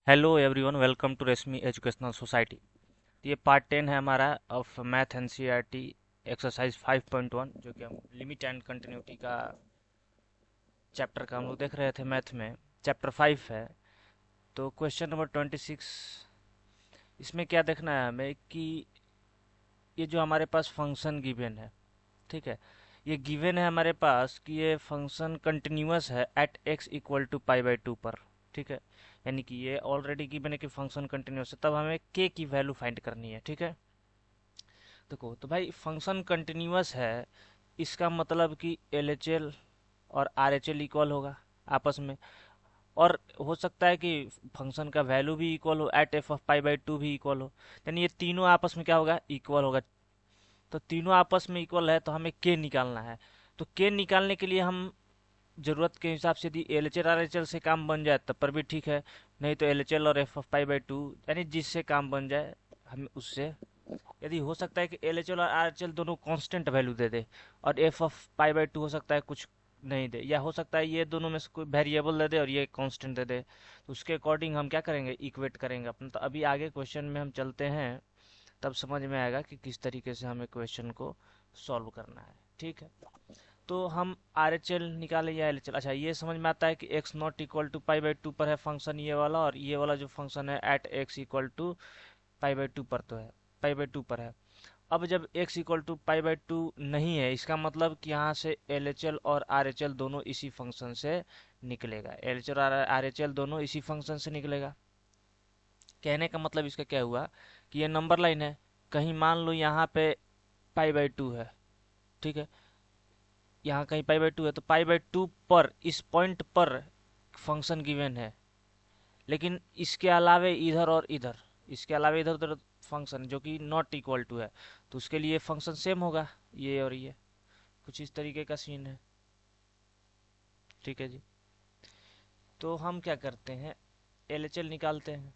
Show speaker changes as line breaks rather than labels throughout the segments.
Hello everyone, welcome to रेशमी educational society. ये part 10 है हमारा ऑफ मैथ एनसीईआरटी एक्सरसाइज 5.1, जो कि हम लिमिट एंड कंटिन्यूटी का चैप्टर का हम लोग देख रहे थे। मैथ में चैप्टर 5 है। तो क्वेश्चन नंबर 26, इसमें क्या देखना है हमें कि ये जो हमारे पास फंक्शन गिवन है, ठीक है, ये गिवन है हमारे पास कि ये फंक्शन कंटिन्यूअस है at x equal to pi by two पर। ठीक है, यानी कि ये ऑलरेडी गिवन है कि फंक्शन कंटिन्यूअस है, तब हमें के की वैल्यू फाइंड करनी है। ठीक है, देखो तो भाई फंक्शन कंटिन्यूअस है, इसका मतलब कि एल एच एल और आर एच एल इक्वल होगा आपस में। और हो सकता है कि फंक्शन का वैल्यू भी इक्वल हो, at f of pi by two भी इक्वल हो। यानी ये तीनों आपस में क्या होगा, इक्वल होगा। तो तीनों आपस में इक्वल है तो हमें के निकालना है। तो के निकालने के लिए हम जरूरत के हिसाब से यदि L H L R H L से काम बन जाए तब पर भी ठीक है, नहीं तो एल एच एल और F of pi by to, यानी जिससे काम बन जाए हम उससे। यदि हो सकता है कि एल एच एल और आर एच एल दोनों कांस्टेंट वैल्यू दे दे, और F of pi by to हो सकता है कुछ नहीं दे, या हो सकता है ये दोनों में से कोई वेरिएबल दे दे और ये कांस्टेंट दे दे। तो उसके अकॉर्डिंग हम क्या करेंगे, इक्वेट करेंगे अपना। तो अभी आगे क्वेश्चन में हम चलते हैं, तब समझ में आएगा कि किस तरीके से हमें क्वेश्चन को सॉल्व करना है। ठीक है, तो हम आर एच एल निकाले या एल एच एल। अच्छा, ये समझ में आता है कि x not equal to pi by two पर है फंक्शन ये वाला, और ये वाला जो फंक्शन है at x equal to pi by two पर तो है, पाई बाई टू पर है। अब जब x equal to pi by two नहीं है, इसका मतलब कि यहाँ से एल एच एल और आर एच एल दोनों इसी फंक्शन से निकलेगा। एल एच एल और आर एच एल दोनों इसी फंक्शन से निकलेगा। कहने का मतलब इसका क्या हुआ कि ये नंबर लाइन है, कहीं मान लो यहाँ पे पाई बाई टू है, ठीक है, यहाँ कहीं पाई बाई टू है, तो पाई बाई टू पर इस पॉइंट पर फंक्शन गिवन है। लेकिन इसके अलावे इधर और इधर, इसके अलावे इधर उधर फंक्शन जो कि नॉट इक्वल टू है, तो उसके लिए फंक्शन सेम होगा, ये और ये। कुछ इस तरीके का सीन है। ठीक है जी, तो हम क्या करते हैं, एल एच एल निकालते हैं।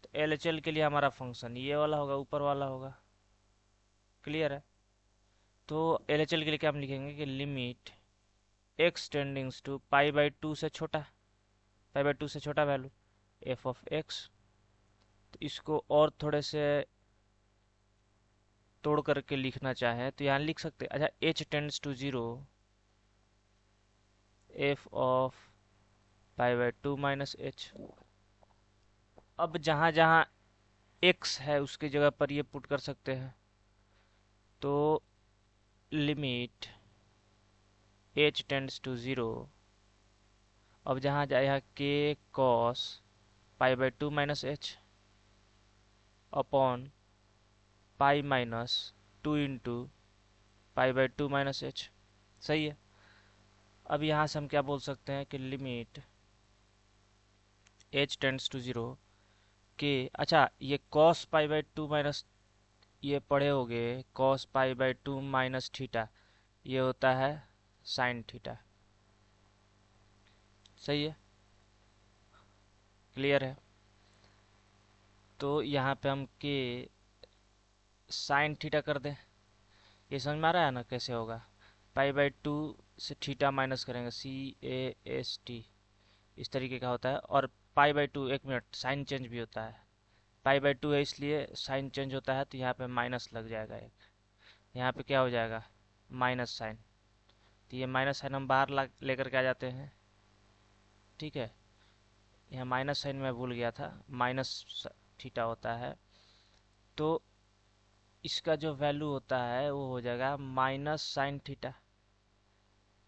तो एल एच एल के लिए हमारा फंक्शन ये वाला होगा, ऊपर वाला होगा। क्लियर है, तो एल एच एल के लिए क्या हम लिखेंगे कि limit x tendings to pi by two से छोटा, पाई बाई टू से छोटा वैल्यू एफ ऑफ एक्स। तो इसको और थोड़े से तोड़ करके लिखना चाहे तो यहाँ लिख सकते हैं। अच्छा, h tends to zero f of pi by two minus h. अब जहाँ जहाँ एक्स है उसकी जगह पर ये पुट कर सकते हैं। तो limit h tends to zero, अब जहाँ जाए के cos pi by two minus h upon pi minus two into pi by two minus h. सही है। अब यहाँ से हम क्या बोल सकते हैं कि limit h tends to zero के, अच्छा ये cos pi by two minus, ये पढ़े होगे cos pi by two minus theta, ये होता है साइन थीटा। सही है, क्लियर है। तो यहाँ पे हम के साइन थीटा कर दें। ये समझ में आ रहा है ना कैसे होगा। पाई बाई टू से थीटा माइनस करेंगे, सी ए एस टी, इस तरीके का होता है। और पाई बाई टू, एक मिनट, साइन चेंज भी होता है। पाई बाई टू है इसलिए साइन चेंज होता है, तो यहाँ पे माइनस लग जाएगा एक, यहाँ पे क्या हो जाएगा, माइनस साइन। तो ये माइनस साइन हम बाहर लेकर के आ जाते हैं। ठीक है, यहाँ माइनस साइन मैं भूल गया था, माइनस थीटा होता है। तो इसका जो वैल्यू होता है वो हो जाएगा minus sine theta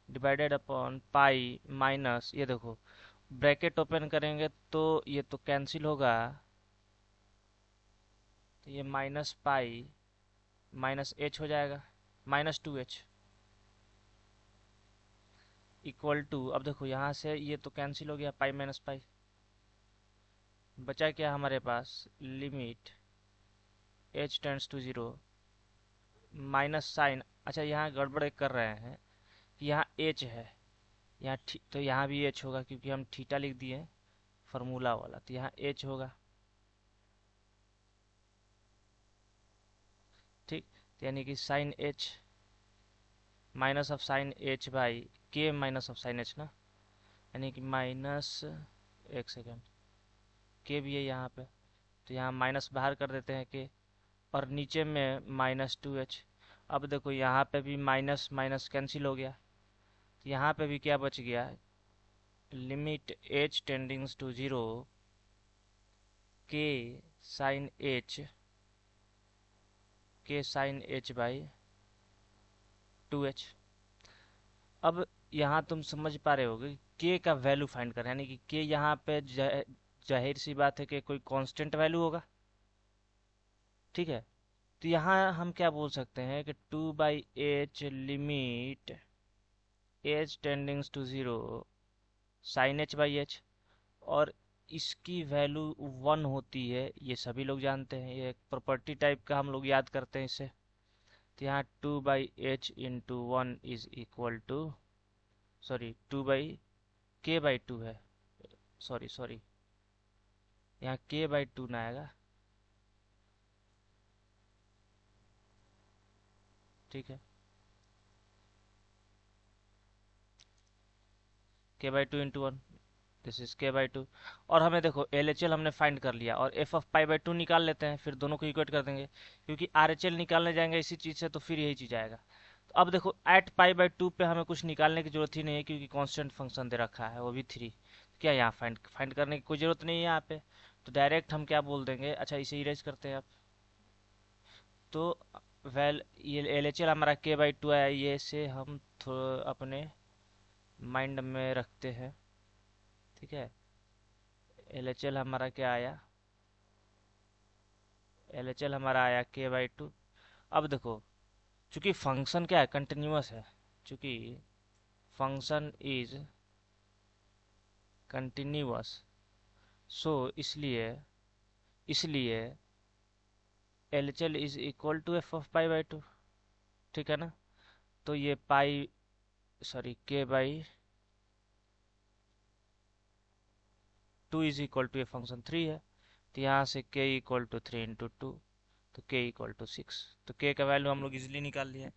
divided upon pi minus, ये देखो ब्रैकेट ओपन करेंगे तो ये तो कैंसिल होगा, तो ये माइनस पाई माइनस एच हो जाएगा, minus two h equal to, अब देखो यहाँ से ये तो कैंसिल हो गया, पाई माइनस पाई, बचा क्या हमारे पास, limit h tends to zero minus sine. अच्छा, यहाँ गड़बड़ कर रहे हैं कि यहाँ एच है, यहाँ तो यहाँ भी एच होगा क्योंकि हम थीटा लिख दिए फार्मूला वाला, तो यहाँ एच होगा। ठीक, तो यानी कि sine h minus of sine h by के माइनस ऑफ साइन एच ना, यानी कि माइनस, एक सेकेंड, के भी है यहाँ पे, तो यहाँ माइनस बाहर कर देते हैं के, और नीचे में -2h। अब देखो यहाँ पे भी माइनस माइनस कैंसिल हो गया, तो यहाँ पे भी क्या बच गया, लिमिट h टेंडिंग्स टू 0 के साइन h, के साइन h बाई 2h। अब यहाँ तुम समझ पा रहे होगे के का वैल्यू फाइंड कर, यानी कि के यहाँ पे जाहिर सी बात है कि कोई कांस्टेंट वैल्यू होगा, ठीक है। तो यहाँ हम क्या बोल सकते हैं कि 2/h limit h tendings to 0 sine h by h, और इसकी वैल्यू 1 होती है, ये सभी लोग जानते हैं, ये एक प्रॉपर्टी टाइप का हम लोग याद करते हैं इसे। तो यहाँ 2/h into 1 is equal to, sorry 2/k/2 है, सॉरी सॉरी, यहाँ k/2 ना आएगा, ठीक है, k/2 into 1, this is k/2। और हमें देखो LHL हमने फाइंड कर लिया, और f ऑफ पाई/2 निकाल लेते हैं, फिर दोनों को इक्वेट कर देंगे, क्योंकि RHL निकालने जाएंगे इसी चीज़ से, तो फिर यही चीज़ आएगा। तो अब देखो एट पाई/2 पे हमें कुछ निकालने की जरूरत ही नहीं है, क्योंकि कांस्टेंट फंक्शन दे रखा है, वो भी 3। क्या यहाँ फाइंड फाइंड करने की कोई ज़रूरत नहीं है यहाँ पे, तो डायरेक्ट हम क्या बोल देंगे, अच्छा इसे इरेज करते हैं अब। तो वेल ये LHL हमारा k/2 आया, ये से हम अपने माइंड में रखते हैं, ठीक है। LHL हमारा क्या आया, LHL हमारा आया k/2। अब देखो चूंकि फंक्शन क्या है, कंटिन्यूअस है, चूंकि फंक्शन इज कंटिन्यूअस, सो इसलिए इसलिए LHL is equal to f of पाई/2, ठीक है ना। तो ये pi, sorry k/2 is equal to ये फंक्शन 3 है, तो यहाँ से k इक्वल टू 3 इंटू 2, तो k इक्वल टू 6। तो k का वैल्यू हम लोग इजिली निकाल लिया।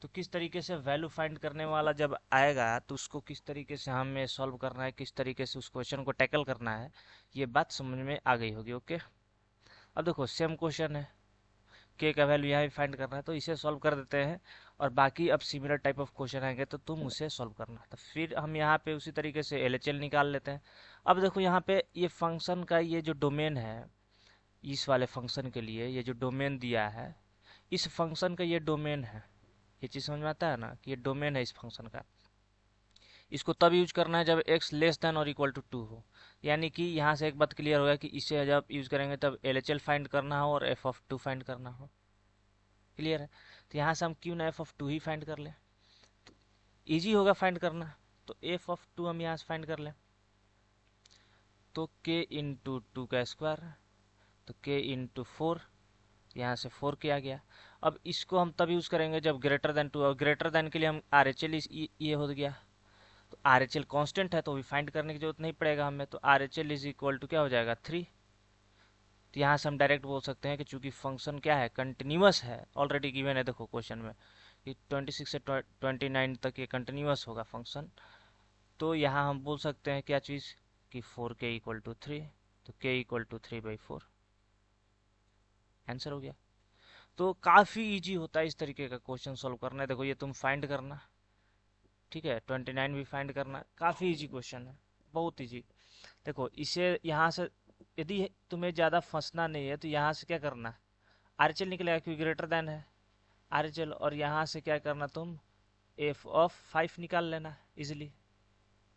तो किस तरीके से वैल्यू फाइंड करने वाला जब आएगा, तो उसको किस तरीके से हमें सॉल्व करना है, किस तरीके से उस क्वेश्चन को टैकल करना है, ये बात समझ में आ गई होगी। ओके, अब देखो सेम क्वेश्चन है, के का वैल्यू यहाँ भी फाइंड करना है, तो इसे सॉल्व कर देते हैं, और बाकी अब सिमिलर टाइप ऑफ क्वेश्चन आएंगे तो तुम उसे सॉल्व करना। तो फिर हम यहाँ पे उसी तरीके से LHL निकाल लेते हैं। अब देखो यहाँ पे ये फंक्शन का ये जो डोमेन है, इस वाले फंक्शन के लिए ये जो डोमेन दिया है, इस फंक्शन का ये डोमेन है, ये चीज़ समझ में आता है ना, कि ये डोमेन है इस फंक्शन का। इसको तब यूज करना है जब x लेस देन और इक्वल टू 2 हो, यानी कि यहाँ से एक बात क्लियर होगा कि इसे जब यूज करेंगे तब LHL फाइंड करना हो और f(2) फाइंड करना हो, क्लियर है। तो यहाँ से हम क्यों ना f(2) ही फाइंड कर लें, इजी होगा फाइंड करना। तो f(2) हम यहाँ से फाइंड कर लें, तो k इंटू 2 का स्क्वायर, तो k इंटू 4, यहाँ से 4 k आ गया। अब इसको हम तब यूज करेंगे जब ग्रेटर देन 2, और ग्रेटर देन के लिए हम RHL ये हो गया, तो RHL कांस्टेंट है, तो भी फाइंड करने की जरूरत नहीं पड़ेगा हमें, तो RHL इज इक्वल टू क्या हो जाएगा, 3। तो यहाँ से हम डायरेक्ट बोल सकते हैं कि चूंकि फंक्शन क्या है, कंटिन्यूअस है, ऑलरेडी गिवन है देखो क्वेश्चन में कि 26 से 29 तक ये कंटिन्यूअस होगा फंक्शन, तो यहाँ हम बोल सकते हैं क्या चीज़, कि 4k इक्वल टू 3, तो k इक्वल टू 3/4, आंसर हो गया। तो काफ़ी इजी होता है इस तरीके का क्वेश्चन सॉल्व करना है। देखो ये तुम फाइंड करना, ठीक है, 29 भी फाइंड करना, काफ़ी इजी क्वेश्चन है, बहुत इजी। देखो इसे यहाँ से यदि तुम्हें ज़्यादा फंसना नहीं है, तो यहाँ से क्या करना, RHL निकलेगा क्योंकि ग्रेटर देन है RHL, और यहाँ से क्या करना, तुम f(5) निकाल लेना इजिली।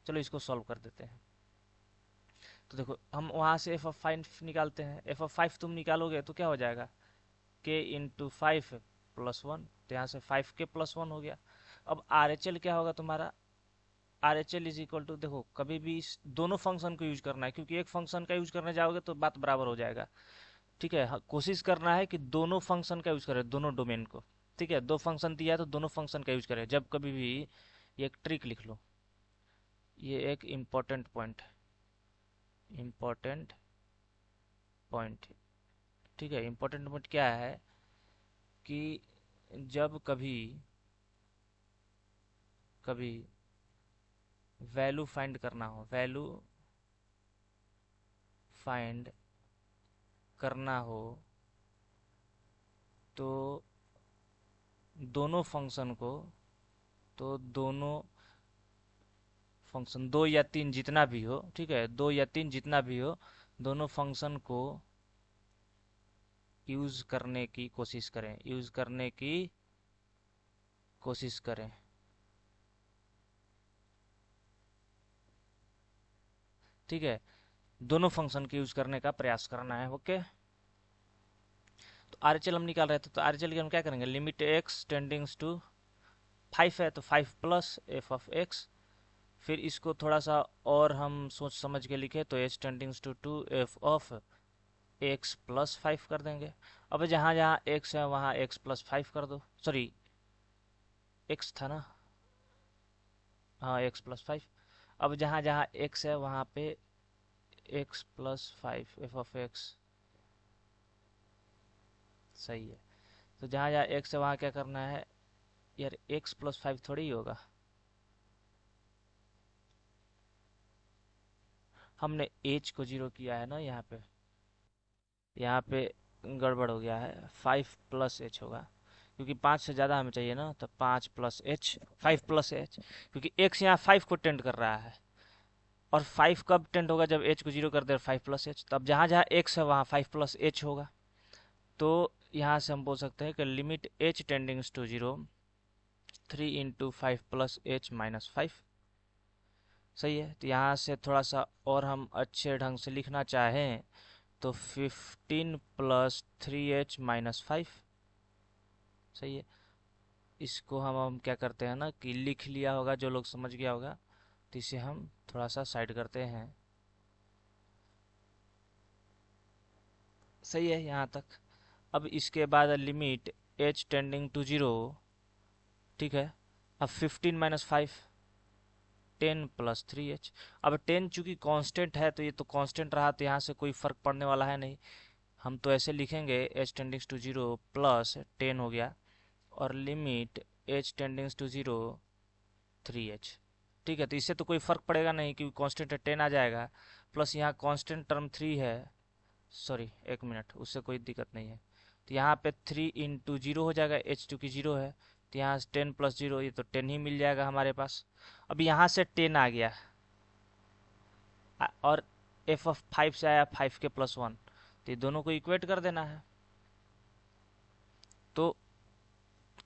चलो इसको सॉल्व कर देते हैं। तो देखो हम वहाँ से f(5) निकालते हैं, f(5) तुम निकालोगे तो क्या हो जाएगा, k इंटू 5 प्लस 1, तो यहाँ से 5k प्लस 1 हो गया। अब RHL क्या होगा तुम्हारा, RHL इज इक्वल टू, देखो कभी भी इस दोनों फंक्शन को यूज करना है, क्योंकि एक फंक्शन का यूज करने जाओगे तो बात बराबर हो जाएगा, ठीक है। हाँ, कोशिश करना है कि दोनों फंक्शन का यूज करें, दोनों डोमेन को, ठीक है। दो फंक्शन दिया है तो दोनों फंक्शन का यूज करें जब कभी भी। ये एक ट्रिक लिख लो, ये एक इम्पोर्टेंट पॉइंट है, इम्पोर्टेंट पॉइंट, ठीक है। इम्पोर्टेंट पॉइंट क्या है कि जब कभी कभी वैल्यू फाइंड करना हो, वैल्यू फाइंड करना हो तो दोनों फंक्शन को, तो दोनों फंक्शन दो या तीन जितना भी हो, ठीक है, दो या तीन जितना भी हो, दोनों फंक्शन को यूज करने की कोशिश करें, यूज करने की कोशिश करें। ठीक है, दोनों फंक्शन के यूज करने का प्रयास करना है। ओके, तो आरएचएल हम निकाल रहे थे, तो आरएचएल की हम क्या करेंगे, लिमिट एक्स टेंडिंग्स टू 5 है तो 5 प्लस एफ ऑफ एक्स, फिर इसको थोड़ा सा और हम सोच समझ के लिखे तो h tendings to 2 f of x plus 5 कर देंगे। अब जहाँ जहाँ एक्स है वहाँ एक्स प्लस 5 कर दो, सॉरी एक्स था ना, हाँ एक्स प्लस 5। अब जहाँ जहाँ एक्स है वहाँ पे x plus 5 F of x, सही है। तो जहाँ जहाँ एक्स है वहाँ क्या करना है यार, एक्स प्लस 5 थोड़ी ही होगा, हमने एच को जीरो किया है ना यहाँ पे, यहाँ पे गड़बड़ हो गया है, 5 प्लस एच होगा, क्योंकि 5 से ज़्यादा हमें चाहिए ना, तो 5 प्लस एच, 5 प्लस एच, क्योंकि एक्स यहाँ 5 को टेंड कर रहा है, और 5 कब टेंड होगा, जब एच को जीरो कर दे 5 प्लस एच, तो अब जहाँ जहाँ एक्स है वहाँ 5 प्लस एच होगा। तो यहाँ से हम बोल सकते हैं कि limit h tendings to zero 3 into 5 plus h minus 5, सही है। तो यहाँ से थोड़ा सा और हम अच्छे ढंग से लिखना चाहें तो 15 प्लस 3h माइनस 5, सही है। इसको हम क्या करते हैं ना कि लिख लिया होगा, जो लोग समझ गया होगा, तो इसे हम थोड़ा सा साइड करते हैं, सही है यहाँ तक। अब इसके बाद limit h tending to zero, ठीक है। अब 15 माइनस 5, 10 प्लस 3h। अब 10 चूंकि कांस्टेंट है तो ये तो कांस्टेंट रहा, तो यहाँ से कोई फर्क पड़ने वाला है नहीं, हम तो ऐसे लिखेंगे h tendings to zero plus 10 हो गया, और limit h tendings to zero 3h, ठीक है। तो इससे तो कोई फर्क पड़ेगा नहीं क्योंकि कांस्टेंट है, 10 आ जाएगा, प्लस यहाँ कांस्टेंट टर्म 3 है, सॉरी एक मिनट, उससे कोई दिक्कत नहीं है। तो यहाँ पे 3 इंटू जीरो हो जाएगा, h चूँकि जीरो है, तो यहाँ से 10 प्लस जीरो, ये तो 10 ही मिल जाएगा हमारे पास। अब यहाँ से 10 आ गया, और एफ ऑफ 5 से आया 5 के प्लस 1, तो ये दोनों को इक्वेट कर देना है। तो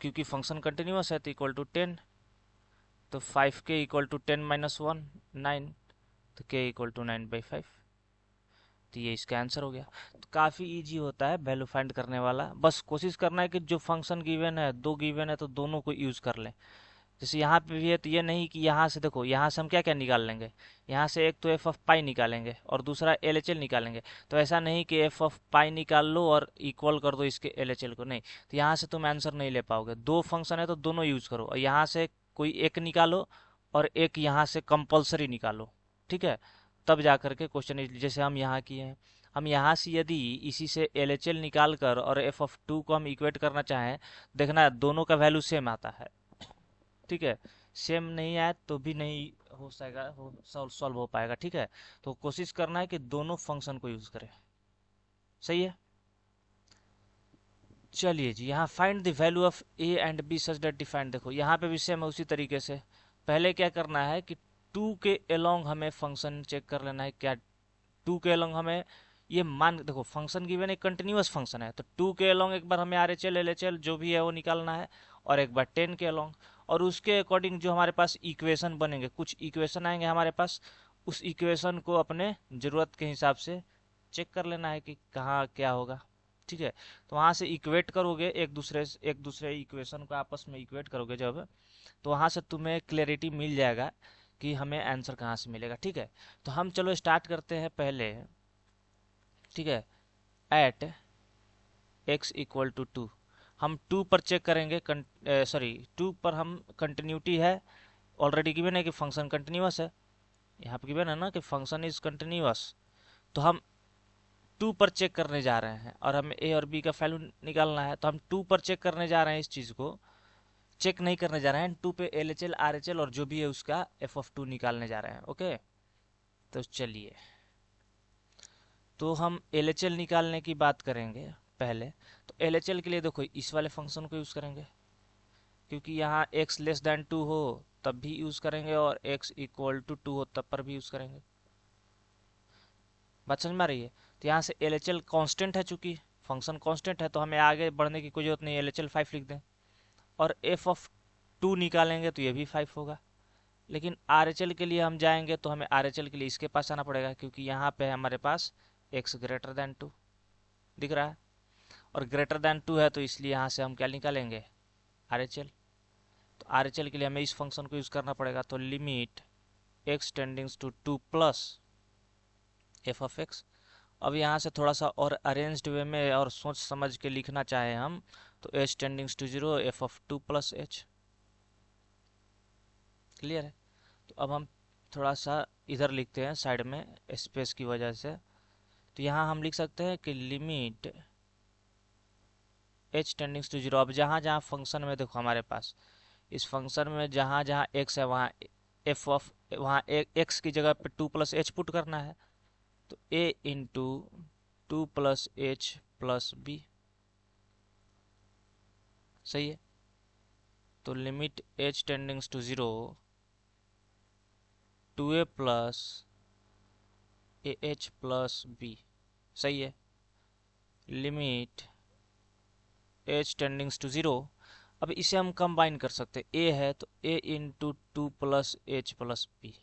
क्योंकि फंक्शन कंटिन्यूअस है तो इक्वल टू 10, तो 5 के इक्वल टू 10 माइनस 1 9, तो के इक्वल टू 9/5, तो ये इसका आंसर हो गया। तो काफ़ी इजी होता है वैल्यू फाइंड करने वाला, बस कोशिश करना है कि जो फंक्शन गिवन है, दो गिवन है तो दोनों को यूज़ कर लें। जैसे यहाँ पे भी है, तो ये नहीं कि यहाँ से देखो, यहाँ से हम क्या क्या निकाल लेंगे, यहाँ से एक तो एफ ऑफ पाई निकालेंगे और दूसरा एल एच एल निकालेंगे, तो ऐसा नहीं कि एफ ऑफ पाई निकाल लो और इक्वल कर दो इसके एल एच एल को, नहीं, तो यहाँ से तुम आंसर नहीं ले पाओगे। दो फंक्शन है तो दोनों यूज करो, और यहाँ से कोई एक निकालो और एक यहाँ से कंपलसरी निकालो, ठीक है, तब जा करके क्वेश्चन, जैसे हम यहाँ किए हैं। हम यहाँ से यदि इसी से एल एच एल निकाल कर और एफ ऑफ टू को हम इक्वेट करना चाहें, देखना दोनों का वैल्यू सेम आता है, ठीक है, सेम नहीं आए तो भी नहीं हो सकेगा, हो सॉल्व हो पाएगा, ठीक है। तो कोशिश करना है कि दोनों फंक्शन को यूज करें, सही है। चलिए जी, यहाँ find the value of a and b such that defined, देखो यहाँ पे भी सेम है उसी तरीके से। पहले क्या करना है कि टू के अलोंग हमें फंक्शन चेक कर लेना है, क्या टू के अलोंग हमें ये मान, देखो फंक्शन गिवन एक कंटिन्यूअस फंक्शन है, तो टू के अलोंग एक बार हमें are H L L H L जो भी है वो निकालना है, और एक बार 10 के अलोंग, और उसके अकॉर्डिंग जो हमारे पास इक्वेशन बनेंगे, कुछ इक्वेशन आएंगे हमारे पास, उस इक्वेशन को अपने ज़रूरत के हिसाब से चेक कर लेना है कि कहाँ क्या होगा, ठीक है। तो वहाँ से इक्वेट करोगे, एक दूसरे इक्वेशन को आपस में इक्वेट करोगे जब, तो वहाँ से तुम्हें क्लैरिटी मिल जाएगा कि हमें आंसर कहाँ से मिलेगा, ठीक है। तो हम चलो स्टार्ट करते हैं पहले, ठीक है, एट x इक्वल टू 2, हम 2 पर चेक करेंगे, सॉरी 2 पर हम कंटिन्यूटी है, ऑलरेडी गिवन है कि फंक्शन कंटिन्यूअस है, यहाँ पर गिवन है ना कि फंक्शन इज कंटिन्यूअस, तो हम 2 पर चेक करने जा रहे हैं और हमें ए और बी का वैल्यू निकालना है, तो हम 2 पर चेक करने जा रहे हैं, इस चीज़ को चेक नहीं करने जा रहे हैं, 2 पे L H L R H L और जो भी है उसका एफ ऑफ 2 निकालने जा रहे हैं, ओके। तो चलिए तो हम एल एच एल निकालने की बात करेंगे पहले। तो एल एच एल के लिए देखो इस वाले फंक्शन को यूज़ करेंगे, क्योंकि यहाँ x लेस देन 2 हो तब भी यूज़ करेंगे और x इक्वल टू 2 हो तब पर भी यूज़ करेंगे। बात समझ में आ रही है? तो यहाँ से एल एच एल कॉन्स्टेंट है, चूंकि फंक्शन कांस्टेंट है तो हमें आगे बढ़ने की कोई जरूरत नहीं, एल एच एल 5 लिख दें। और एफ ऑफ 2 निकालेंगे तो ये भी 5 होगा। लेकिन आर एच एल के लिए हम जाएंगे तो हमें आर एच एल के लिए इसके पास आना पड़ेगा, क्योंकि यहाँ पे हमारे पास x ग्रेटर देन 2 दिख रहा है और ग्रेटर देन 2 है, तो इसलिए यहाँ से हम क्या निकालेंगे, आर एच एल। तो आर एच एल के लिए हमें इस फंक्शन को यूज़ करना पड़ेगा। तो limit x tendings to 2 plus f of x. अब यहाँ से थोड़ा सा और अरेंज्ड वे में और सोच समझ के लिखना चाहें हम, तो h tendings to 0 f of 2 plus h. Clear है? तो अब हम थोड़ा सा इधर लिखते हैं साइड में स्पेस की वजह से। तो यहाँ हम लिख सकते हैं कि लिमिट h टेंडिंग्स टू 0। अब जहाँ जहाँ फंक्शन में देखो हमारे पास इस फंक्शन में जहाँ जहाँ x है वहाँ एफ ऑफ, वहाँ x की जगह पे 2 प्लस एच पुट करना है। तो a into 2 plus h plus b. सही है? तो limit h tendings to 0 2a plus a h plus b. सही है? Limit h tendings to 0। अब इसे हम कंबाइन कर सकते हैं, a है तो a into 2 plus h plus b,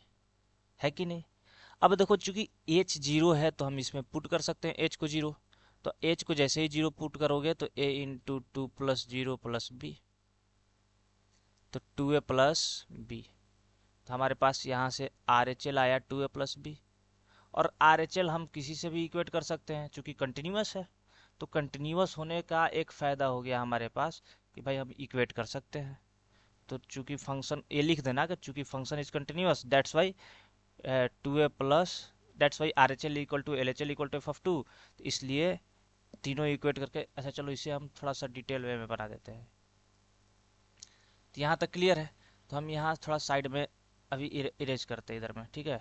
है कि नहीं? अब देखो चूंकि h 0 है तो हम इसमें पुट कर सकते हैं h को 0। तो h को जैसे ही 0 पुट करोगे तो a into 2 plus 0 plus b, तो 2a प्लस बी। तो हमारे पास यहाँ से आर एच एल आया 2a प्लस बी। और आर एच एल हम किसी से भी इक्वेट कर सकते हैं चूंकि कंटिन्यूअस है। तो कंटिन्यूअस होने का एक फ़ायदा हो गया हमारे पास कि भाई हम इक्वेट कर सकते हैं। तो चूंकि फंक्शन ये लिख देना कि चूंकि function is continuous, that's why 2a plus, that's why R H L equal to L H L equal to f of 2। तो इसलिए तीनों इक्वेट करके, अच्छा चलो इसे हम थोड़ा सा डिटेल वे में बना देते हैं। तो यहाँ तक क्लियर है? तो हम यहाँ थोड़ा साइड में अभी इरेज करते हैं इधर में, ठीक है?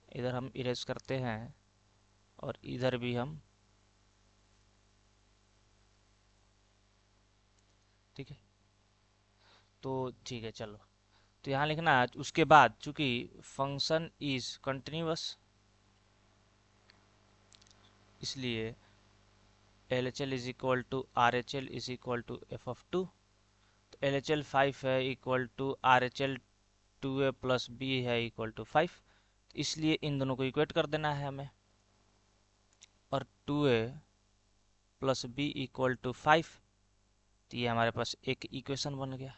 इधर हम इरेज करते हैं और इधर भी हम, ठीक है? तो ठीक है चलो। तो यहाँ लिखना है उसके बाद चूंकि फंक्शन इज कंटिन्यूअस, इसलिए L H L is equal to R H L is equal to f of 2। तो एल एच एल 5 है equal to R H L 2a plus b है इक्वल टू 5। तो इसलिए इन दोनों को इक्वेट कर देना है हमें, और 2a plus B equal to 5। तो ये हमारे पास एक इक्वेशन बन गया।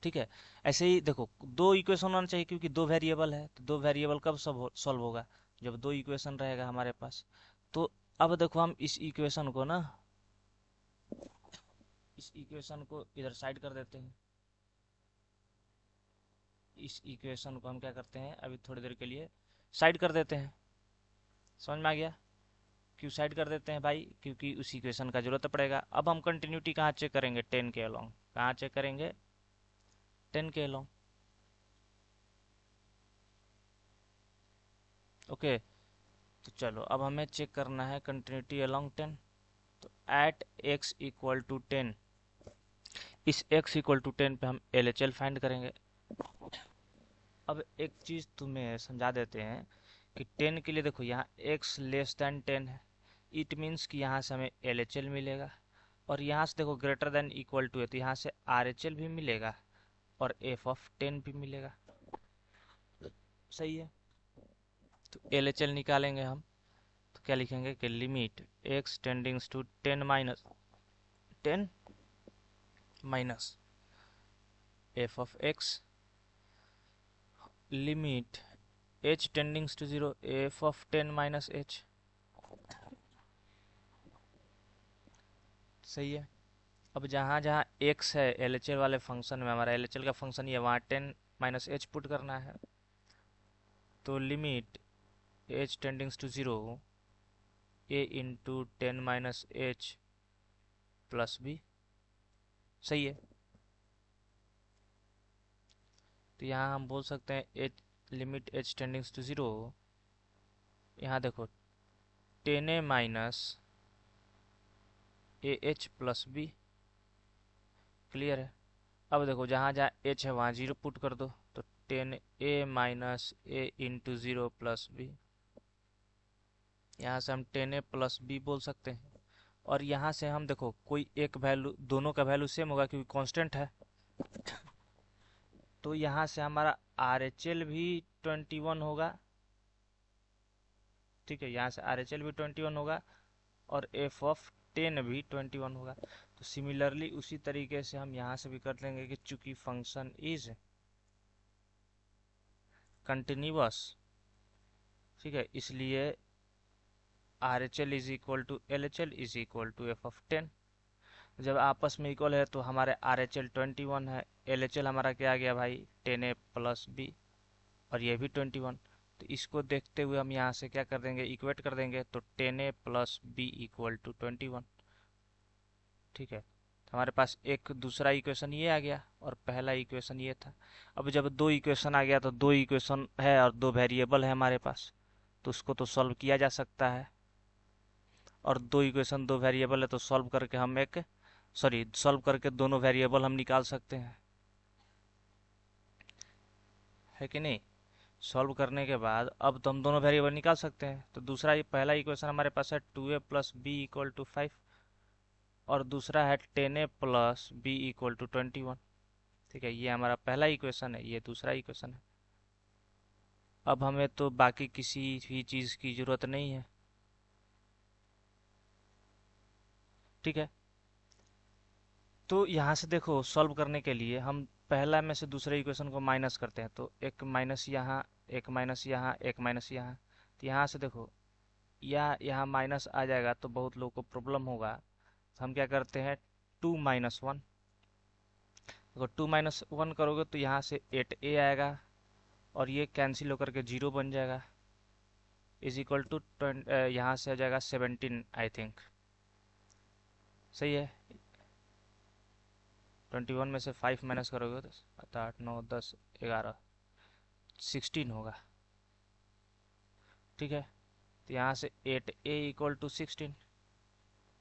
ठीक है? ऐसे ही देखो दो इक्वेशन होना चाहिए, क्योंकि दो वेरिएबल है। तो दो वेरिएबल कब सब सॉल्व होगा, जब दो इक्वेशन रहेगा हमारे पास। तो अब देखो हम इस इक्वेशन को ना, इस इक्वेशन को इधर साइड कर देते हैं। इस इक्वेशन को हम क्या करते हैं, अभी थोड़ी देर के लिए साइड कर देते हैं। समझ में आ गया? क्यों साइड कर देते हैं भाई? क्योंकि उस इक्वेशन का जरूरत पड़ेगा। अब हम कंटिन्यूटी कहाँ चेक करेंगे, 10 के अलोंग। कहाँ चेक करेंगे? 10 के अलोंग। ओके, तो चलो अब हमें चेक करना है कंटिन्यूटी अलोंग 10। तो एट x इक्वल टू 10, इस x इक्वल टू 10 पे हम एल एच एल फाइंड करेंगे। अब एक चीज़ तुम्हें समझा देते हैं कि 10 के लिए देखो यहाँ x लेस देन 10 है, इट मीन्स कि यहाँ से हमें एल एच एल मिलेगा। और यहाँ से देखो ग्रेटर देन इक्वल टू है, तो यहाँ से आर एच एल भी मिलेगा और एफ ऑफ 10 भी मिलेगा। सही है? तो एल एच एल निकालेंगे हम, तो क्या लिखेंगे कि limit x tendings to 10 minus 10 minus f of x, limit h tendings to 0 f of 10 minus h। सही है? अब जहाँ जहाँ x है एल एच एल वाले फंक्शन में, हमारा एल एच एल का फंक्शन ये, वहाँ 10 माइनस एच पुट करना है। तो limit h tendings to 0 a into 10 minus h plus b. सही है? तो यहाँ हम बोल सकते हैं h, limit h tendings to 0, यहाँ देखो ten a minus a h plus b. Clear है। अब देखो जहाँ जहाँ एच है वहाँ जीरो पुट कर दो, तो ten a minus A into zero plus B. यहाँ से हम टेन ए प्लस बी बोल सकते हैं। और यहाँ से हम देखो कोई एक वैल्यू, दोनों का वैल्यू सेम होगा क्योंकि कांस्टेंट है। तो यहाँ से हमारा आर एच एल भी 21 होगा। ठीक है, यहाँ से आर एच एल भी 21 होगा और एफ ऑफ 10 भी 21 होगा। तो सिमिलरली उसी तरीके से हम यहाँ से भी कर लेंगे कि चूंकि फंक्शन इज कंटिन्यूअस, ठीक है, इसलिए R H L is equal to L H L is equal to f of 10। जब आपस में इक्वल है तो हमारे आर एच एल 21 है, एल एच एल हमारा क्या आ गया भाई 10 ए प्लस बी, और ये भी 21। तो इसको देखते हुए हम यहाँ से क्या कर देंगे, इक्वेट कर देंगे, तो 10 ए प्लस बी इक्वल टू 21। ठीक है, तो हमारे पास एक दूसरा इक्वेशन ये आ गया और पहला इक्वेशन ये था। अब जब दो इक्वेशन आ गया तो दो इक्वेशन है और दो वेरिएबल है हमारे पास, तो उसको तो सॉल्व किया जा सकता है। और दो इक्वेशन दो वेरिएबल है तो सॉल्व करके हम सॉल्व करके दोनों वेरिएबल हम निकाल सकते हैं, है कि नहीं। सॉल्व करने के बाद अब तो हम दोनों वेरिएबल निकाल सकते हैं। तो दूसरा ये पहला इक्वेशन हमारे पास है 2a plus B equal to 5 और दूसरा है 10a plus B equal to 21। ठीक है, ये हमारा पहला इक्वेशन है, ये दूसरा इक्वेशन है। अब हमें तो बाकी किसी भी चीज़ की ज़रूरत नहीं है। ठीक है, तो यहाँ से देखो सॉल्व करने के लिए हम पहला में से दूसरे इक्वेशन को माइनस करते हैं, तो एक माइनस यहाँ, एक माइनस यहाँ, एक माइनस यहाँ। तो यहाँ से देखो यहाँ माइनस आ जाएगा तो बहुत लोगों को प्रॉब्लम होगा। तो हम क्या करते हैं 2 - 1। देखो 2 - 1 करोगे तो यहाँ से 8a आएगा और ये कैंसिल होकर के 0 बन जाएगा, इज इक्वल टू यहाँ से आ जाएगा 17 आई थिंक। सही है, 21 में से 5 माइनस करोगे तो 8 9 10 11 16 होगा। ठीक है, तो यहाँ से 8a इक्वल टू 16,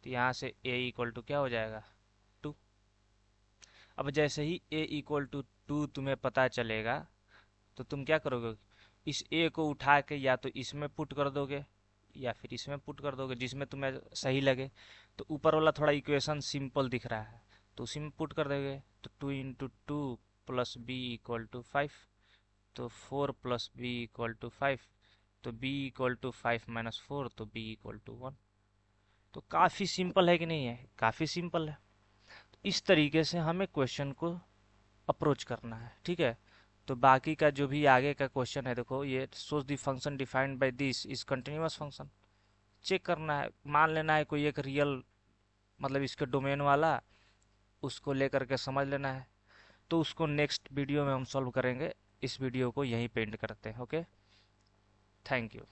तो यहाँ से a इक्वल टू क्या हो जाएगा 2। अब जैसे ही a इक्वल टू 2 तुम्हें पता चलेगा तो तुम क्या करोगे, इस a को उठा के या तो इसमें पुट कर दोगे या फिर इसमें पुट कर दोगे, जिसमें तुम्हें सही लगे। तो ऊपर वाला थोड़ा इक्वेशन सिंपल दिख रहा है तो उसी में पुट कर दोगे, तो 2 × 2 प्लस बी इक्वल टू 5, तो 4 प्लस बी इक्वल टू 5, तो b इक्वल टू 5 - 4, तो b इक्वल टू 1। तो काफ़ी सिंपल है कि नहीं है, काफ़ी सिंपल है। तो इस तरीके से हमें क्वेश्चन को अप्रोच करना है। ठीक है, तो बाकी का जो भी आगे का क्वेश्चन है, देखो ये सोच the function defined by this is continuous function, check करना है, मान लेना है कोई एक रियल मतलब इसके डोमेन वाला, उसको लेकर के समझ लेना है। तो उसको नेक्स्ट वीडियो में हम सॉल्व करेंगे। इस वीडियो को यहीं पे एंड करते हैं। Okay, thank you.